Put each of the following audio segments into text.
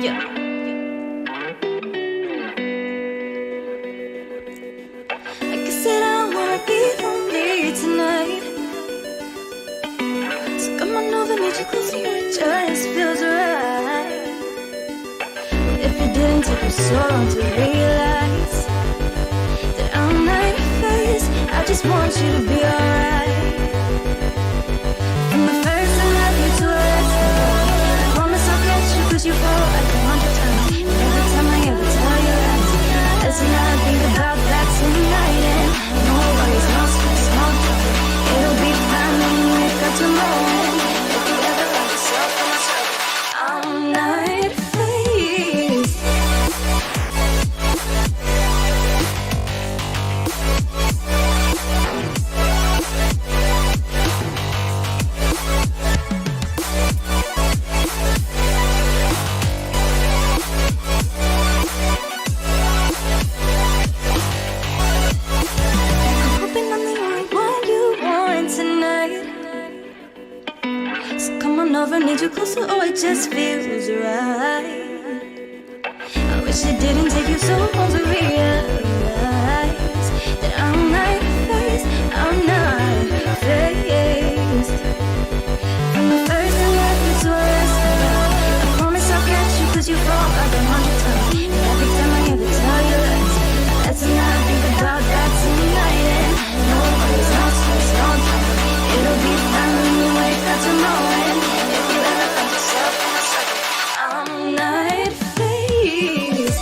Yeah. I guess that I don't wanna be lonely tonight. So come on over, need you close to you, it just feels right. If it didn't take you so long to realize that I'm not your face, I just want you to be alright. From the first I love you to the last I promise I'll catch you cause you fall like 100 times. And every time I ever tell you lies, that's when I think about that tonight. And no worries, no stress, no trouble. It'll be fine when you wake up tomorrow. And if you ever find yourself in a struggle, I'm not faced. I'm hoping I'm the only one you want tonight. So come on over, need you closer, oh it just feels right. I wish it didn't take you so long to realize that I'm not faced, I'm not faced. From the first I love you to the last I promise I'll catch you cause you fall like 100 times. And every time I ever tell you lies, that's when I think about that tonight. And no worries, no stress, no trouble. It'll be fine when you wake up tomorrow. And if you ever find yourself in a circle, I'm not faced.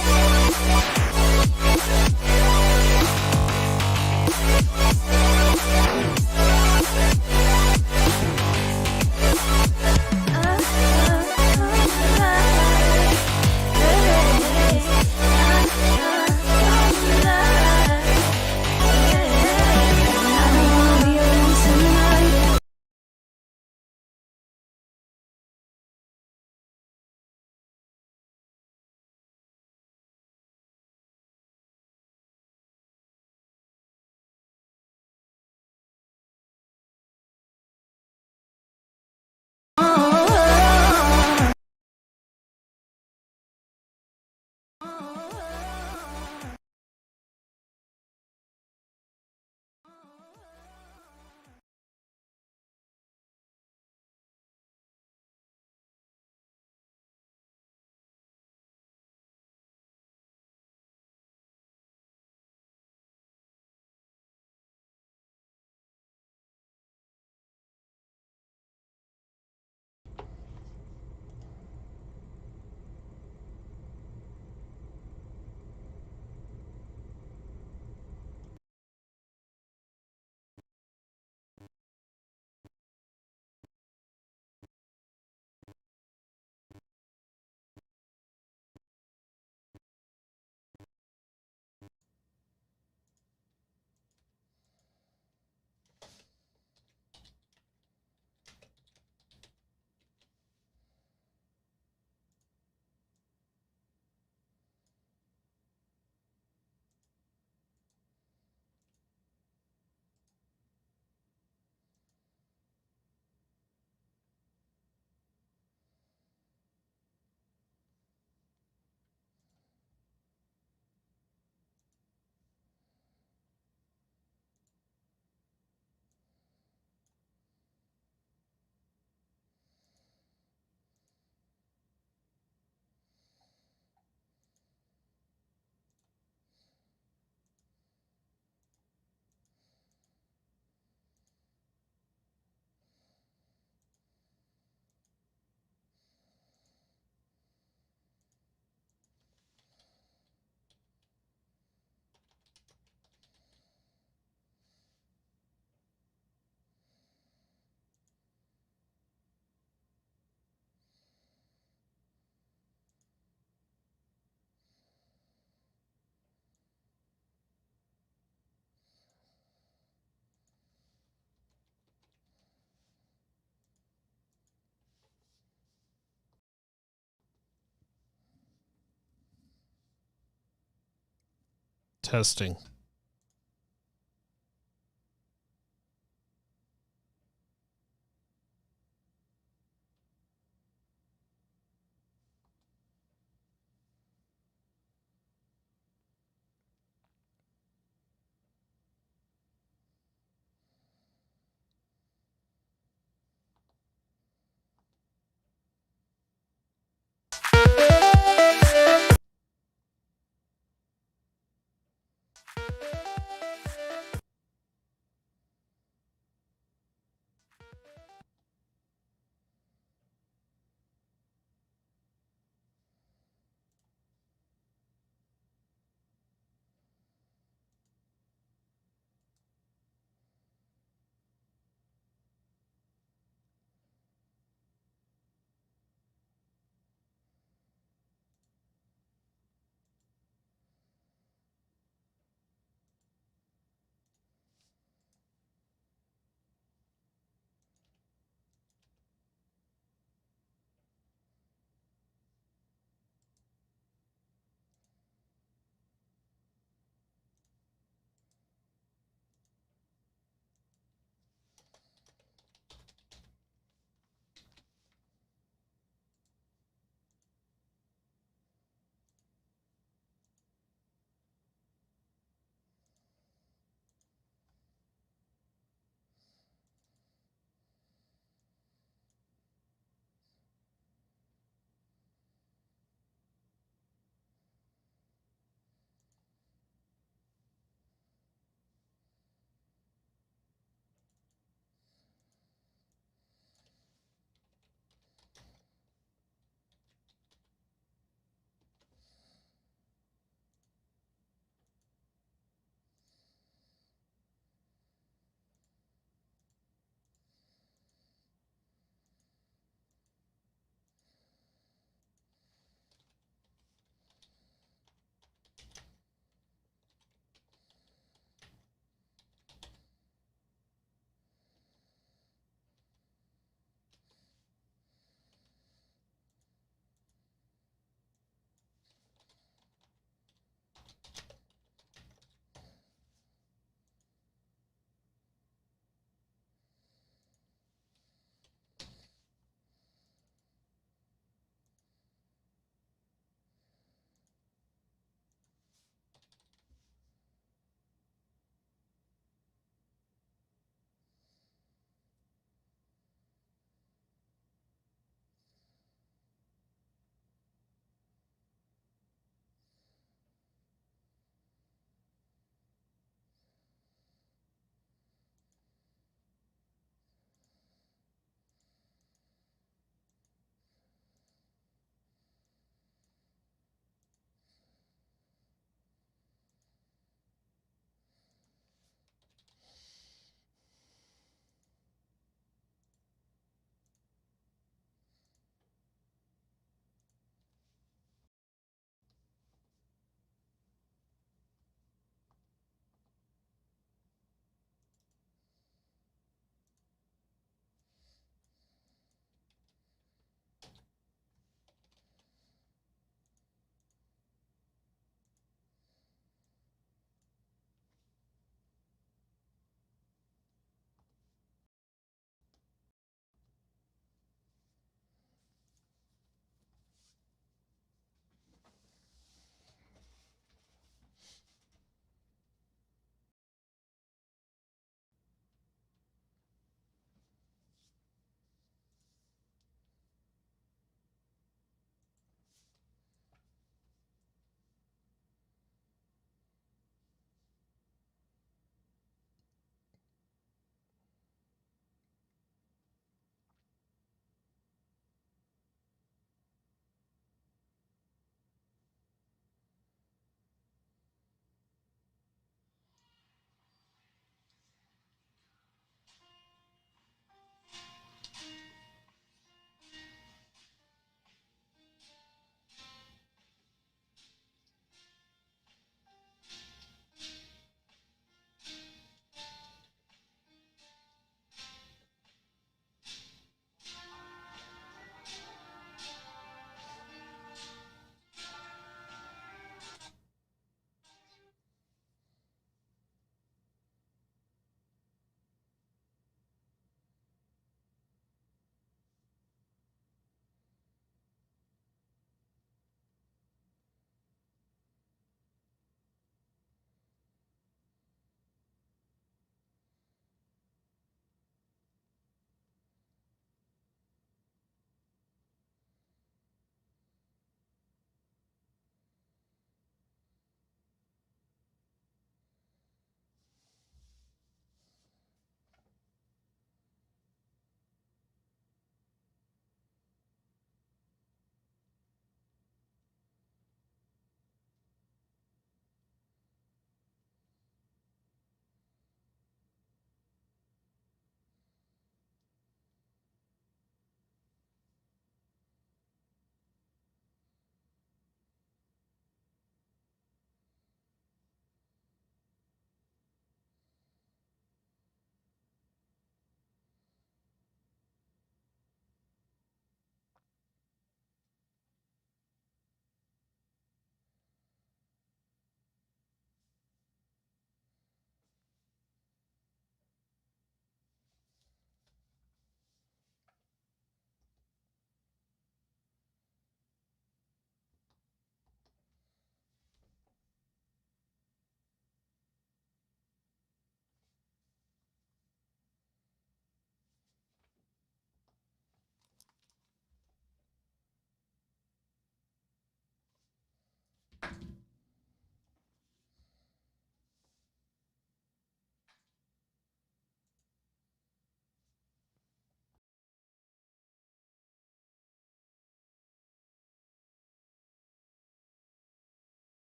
Testing.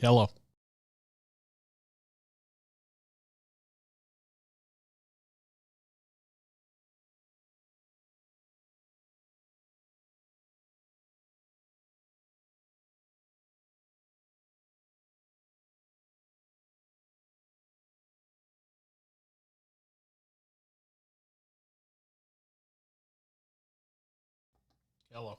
Hello. Hello.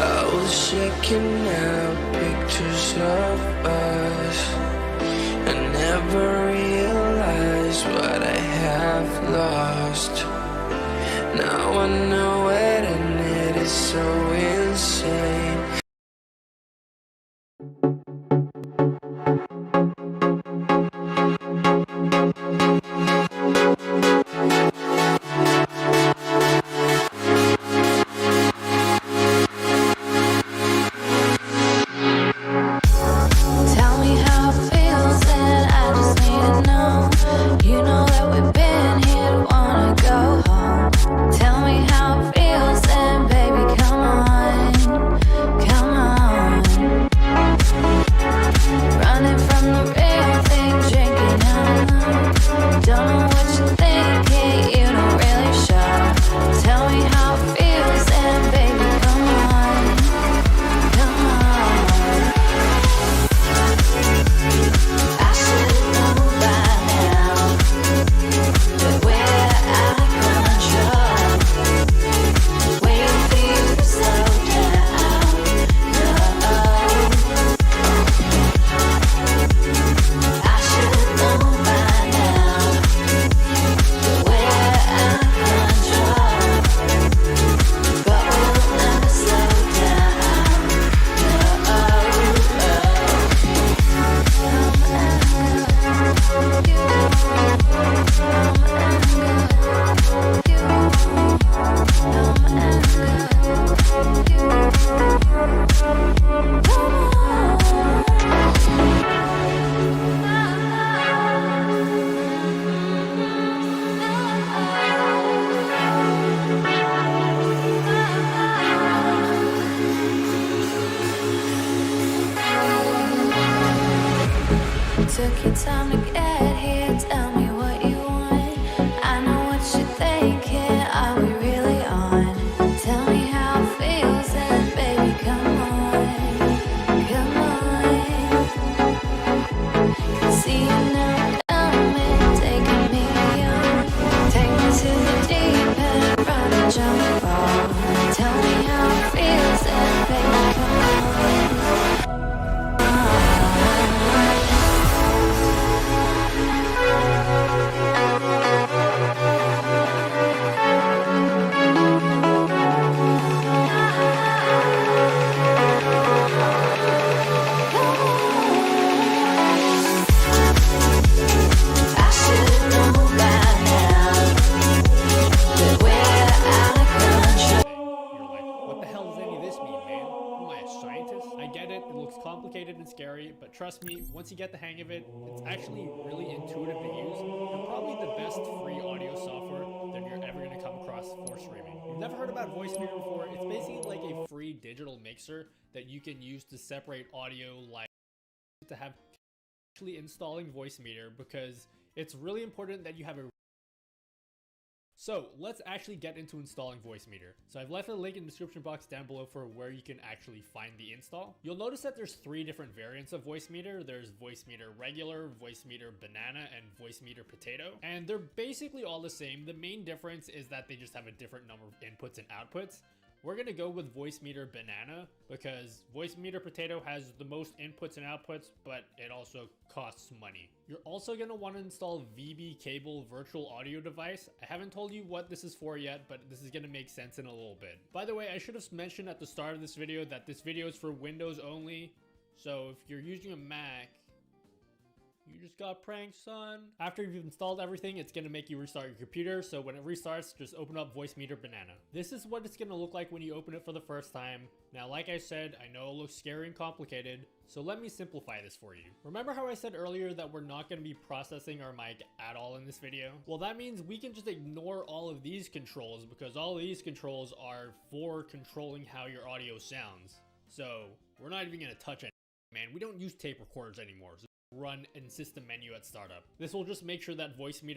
I was checking out pictures of us. I never realized what I have lost. Now I know it and it is so insane. Tell me how it feels, and I just need to know. You know that we've been here, wanna go home. Tell me how it feels, and baby, come on, come on. Running from the real thing, drinking out. Don't know what you're thinking, you don't really show. Tell me how it feels, and baby, come on, come on. I should know by now that we're out of control. Waiting for you to slow down. No, I should know by now that we're out of control. But we'll never slow down. Took your time to get here, tell me what you want. I know what you're thinking, are we really on? Tell me how it feels, and baby, come on, come on. See you now coming, taking me on. Take me to the deep end, run and jump off. Tell me how it feels, and baby, come on. I should know by now that we're out of control. You're like, what the hell does any of this mean, man? Am I a scientist? I get it, it looks complicated and scary, but trust me, once you get the hang of it, it's actually really intuitive to use, and probably the best free audio software that you're ever going to come across for streaming. You've never heard about Voicemeeter before? It's basically like a free digital mixer that you can use to separate audio, like to have actually installing Voicemeeter, because it's really important that you have a So let's actually get into installing Voicemeeter. So I've left a link in the description box down below for where you can actually find the install. You'll notice that there's 3 different variants of Voicemeeter. There's Voicemeeter regular, Voicemeeter banana, and Voicemeeter potato. And they're basically all the same. The main difference is that they just have a different number of inputs and outputs. We're going to go with Voicemeeter banana because Voicemeeter potato has the most inputs and outputs, but it also costs money. You're also going to want to install VB Cable virtual audio device. I haven't told you what this is for yet, but this is going to make sense in a little bit. By the way, I should have mentioned at the start of this video that this video is for Windows only. So if you're using a Mac, you just got pranked, son. After you've installed everything, it's gonna make you restart your computer. So when it restarts, just open up Voicemeeter banana. This is what it's gonna look like when you open it for the first time. Now, like I said, I know it looks scary and complicated, so let me simplify this for you. Remember how I said earlier that we're not gonna be processing our mic at all in this video? Well, that means we can just ignore all of these controls because all of these controls are for controlling how your audio sounds. So we're not even gonna touch it, man. We don't use tape recorders anymore. So run in system menu at startup. This will just make sure that Voicemeeter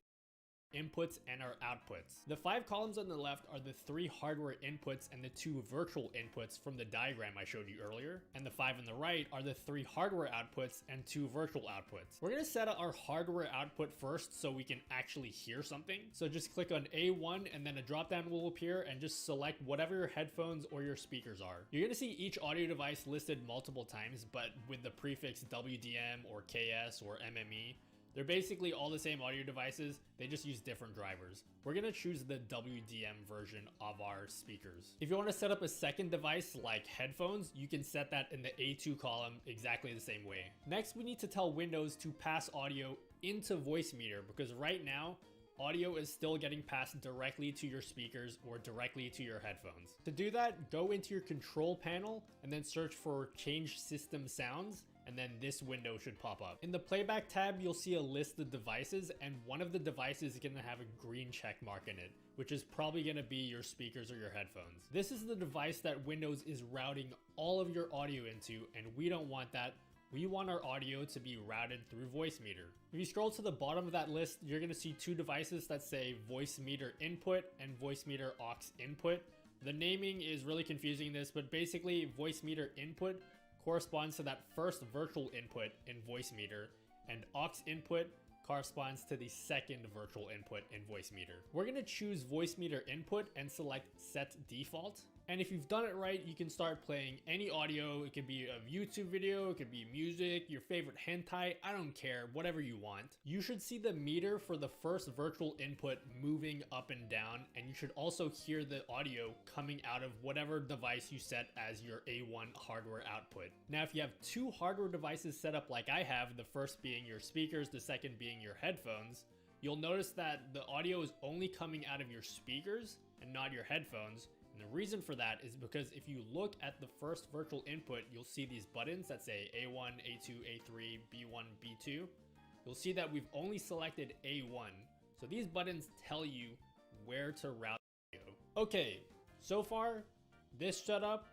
inputs and our outputs. The 5 columns on the left are the 3 hardware inputs and the 2 virtual inputs from the diagram I showed you earlier. And the 5 on the right are the 3 hardware outputs and 2 virtual outputs. We're gonna set up our hardware output first so we can actually hear something. So just click on A1 and then a drop down will appear and just select whatever your headphones or your speakers are. You're gonna see each audio device listed multiple times, but with the prefix WDM or KS or MME. They're basically all the same audio devices, they just use different drivers. We're gonna choose the WDM version of our speakers. If you wanna set up a second device like headphones, you can set that in the A2 column exactly the same way. Next, we need to tell Windows to pass audio into Voicemeeter because right now, audio is still getting passed directly to your speakers or directly to your headphones. To do that, go into your control panel and then search for change system sounds, and then this window should pop up. In the playback tab, you'll see a list of devices, and one of the devices is gonna have a green check mark in it, which is probably gonna be your speakers or your headphones. This is the device that Windows is routing all of your audio into, and we don't want that. We want our audio to be routed through Voicemeeter. If you scroll to the bottom of that list, you're gonna see 2 devices that say Voicemeeter input and Voicemeter aux input. The naming is really confusing in this, but basically Voicemeter input corresponds to that first virtual input in Voicemeeter, and aux input corresponds to the second virtual input in Voicemeeter. We're gonna choose Voicemeter input and select set default. And if you've done it right, you can start playing any audio. It could be a YouTube video, it could be music, your favorite hentai, I don't care, whatever you want. You should see the meter for the first virtual input moving up and down, and you should also hear the audio coming out of whatever device you set as your A1 hardware output. Now, if you have 2 hardware devices set up like I have, the first being your speakers, the second being your headphones, you'll notice that the audio is only coming out of your speakers and not your headphones. And the reason for that is because if you look at the first virtual input, you'll see these buttons that say A1, A2, A3, B1, B2. You'll see that we've only selected A1. So these buttons tell you where to route audio. Okay, so far, this setup,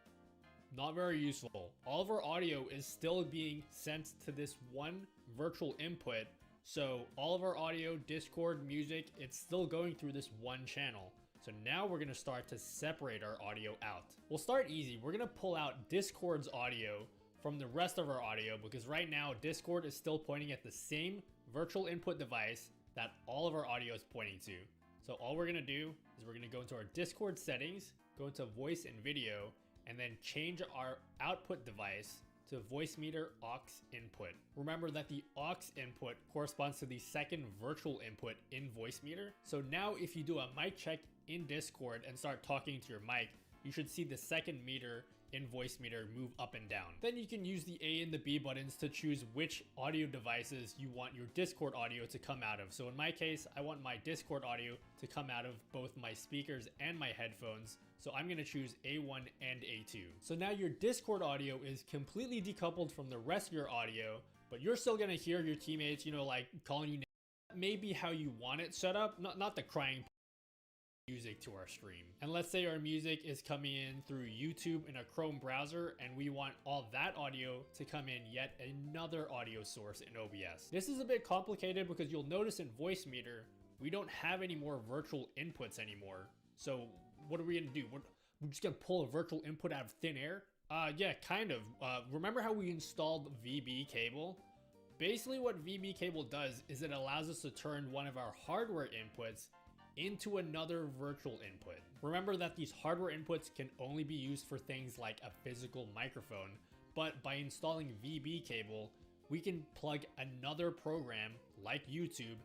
not very useful. All of our audio is still being sent to this one virtual input. So all of our audio, Discord, music, it's still going through this one channel. So now we're gonna start to separate our audio out. We'll start easy. We're gonna pull out Discord's audio from the rest of our audio because right now Discord is still pointing at the same virtual input device that all of our audio is pointing to. So all we're gonna do is we're gonna go into our Discord settings, go into voice and video, and then change our output device to Voicemeter aux input. Remember that the aux input corresponds to the second virtual input in Voicemeter. So now if you do a mic check in Discord and start talking to your mic, you should see the second meter in Voicemeter move up and down. Then you can use the A and the B buttons to choose which audio devices you want your Discord audio to come out of. So in my case, I want my Discord audio to come out of both my speakers and my headphones. So I'm gonna choose A1 and A2. So now your Discord audio is completely decoupled from the rest of your audio, but you're still gonna hear your teammates, you know, like calling you names. Maybe how you want it set up, not the crying music to our stream. And let's say our music is coming in through YouTube in a Chrome browser and we want all that audio to come in yet another audio source in OBS. This is a bit complicated because you'll notice in Voicemeter, we don't have any more virtual inputs anymore. So what are we gonna do? We're just gonna pull a virtual input out of thin air? Yeah, kind of. Remember how we installed VB cable? Basically what VB cable does is it allows us to turn one of our hardware inputs into another virtual input. Remember that these hardware inputs can only be used for things like a physical microphone, but by installing VB cable, we can plug another program like YouTube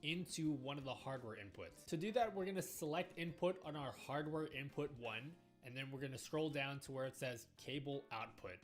into one of the hardware inputs. To do that, we're gonna select input on our hardware input 1, and then we're gonna scroll down to where it says cable output.